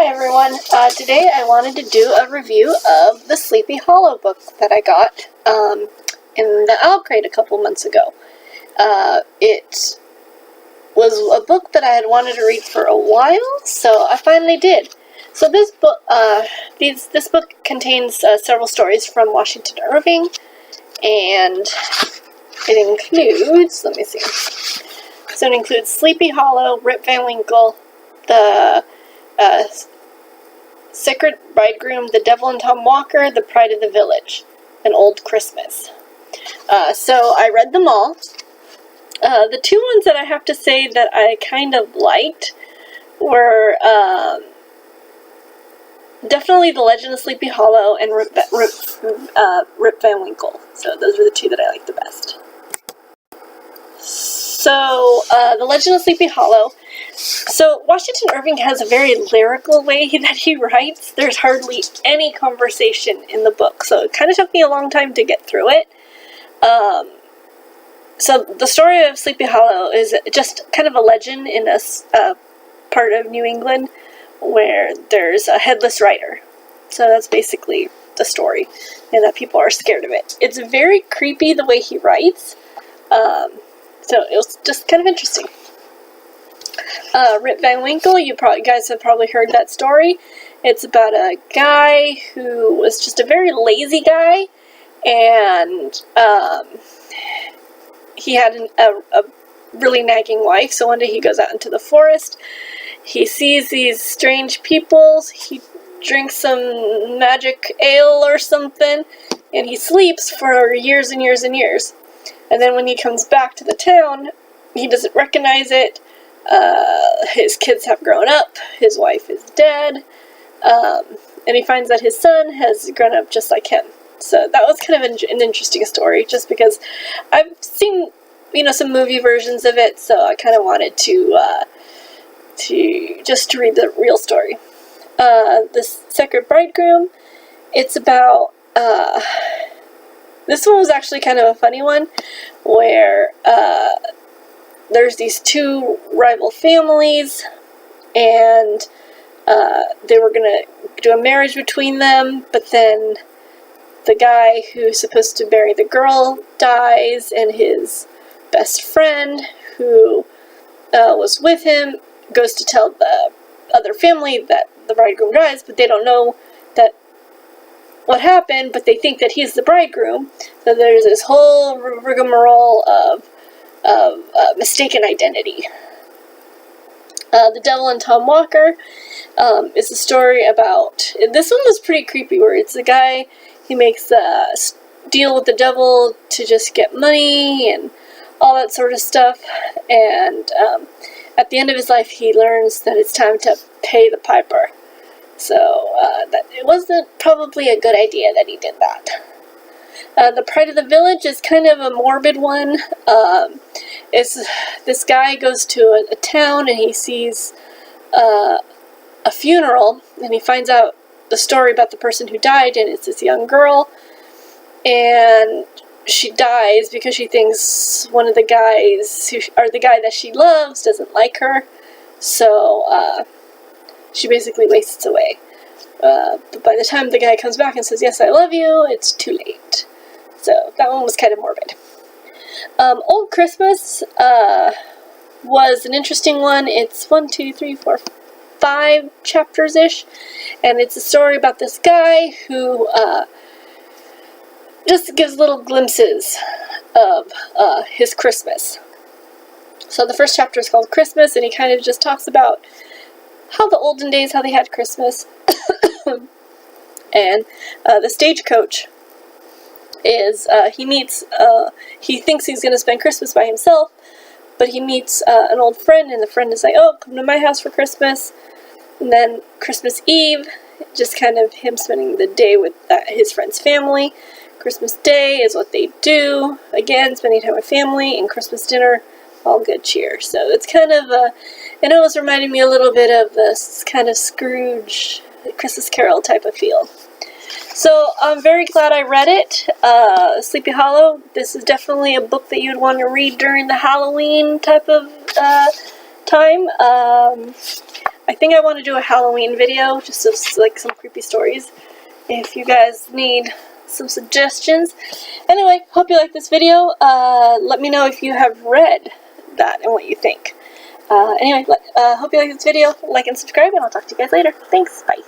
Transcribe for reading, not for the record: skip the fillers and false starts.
Hi everyone, today I wanted to do a review of the Sleepy Hollow book that I got in the Owlcrate a couple months ago. It was a book that I had wanted to read for a while, so I finally did. So this book, this book contains several stories from Washington Irving, and it includes, let me see, so it includes Sleepy Hollow, Rip Van Winkle, the Sacred Bridegroom, The Devil and Tom Walker, The Pride of the Village, and Old Christmas. So I read them all. The two ones that I have to say that I kind of liked were definitely The Legend of Sleepy Hollow and Rip Van Winkle. So those were the two that I liked the best. So, The Legend of Sleepy Hollow. So, Washington Irving has a very lyrical way that he writes. There's hardly any conversation in the book, so it kind of took me a long time to get through it. So, the story of Sleepy Hollow is just kind of a legend in a part of New England where there's a headless rider. So, that's basically the story, and that people are scared of it. It's very creepy the way he writes. So it was just kind of interesting. Rip Van Winkle, you guys have probably heard that story. It's about a guy who was just a very lazy guy, and he had a really nagging wife, so one day he goes out into the forest. He sees these strange people. He drinks some magic ale or something, and he sleeps for years and years and years. And then when he comes back to the town, he doesn't recognize it. His kids have grown up. His wife is dead. And he finds that his son has grown up just like him. So that was kind of an interesting story, just because I've seen, some movie versions of it, so I kind of wanted to read the real story. The Sacred Bridegroom, it's about, this one was actually kind of a funny one, where there's these two rival families, and they were going to do a marriage between them, but then the guy who's supposed to marry the girl dies, and his best friend, who was with him, goes to tell the other family that the bridegroom dies, but they don't know that what happened, but they think that he's the bridegroom. So there's this whole rigmarole of mistaken identity. The Devil and Tom Walker is a story about, this one was pretty creepy, where it's a guy, he makes a deal with the devil to just get money and all that sort of stuff, and at the end of his life he learns that it's time to pay the piper. So, that it wasn't probably a good idea that he did that. The Pride of the Village is kind of a morbid one. This guy goes to a town, and he sees a funeral, and he finds out the story about the person who died, and it's this young girl, and she dies because she thinks one of the guys, the guy that she loves, doesn't like her, so, she basically wastes away. But by the time the guy comes back and says, "Yes, I love you," it's too late. So that one was kind of morbid. Old Christmas was an interesting one. It's 5 chapters-ish. And it's a story about this guy who just gives little glimpses of his Christmas. So the first chapter is called Christmas, and he kind of just talks about how the olden days, how they had Christmas. And the stagecoach is, he thinks he's going to spend Christmas by himself, but he meets an old friend, and the friend is like, "Oh, come to my house for Christmas." And then Christmas Eve, just kind of him spending the day with his friend's family. Christmas Day is what they do, again, spending time with family, and Christmas dinner, all good cheer. So it's kind of it almost reminded me a little bit of this kind of Scrooge, Christmas Carol type of feel. So I'm very glad I read it. Sleepy Hollow, this is definitely a book that you'd want to read during the Halloween type of time. I think I want to do a Halloween video, just of, like, some creepy stories, if you guys need some suggestions. Anyway, hope you like this video. Let me know if you have read that and what you think. Anyway, hope you like this video. Like and subscribe, and I'll talk to you guys later. Thanks, bye.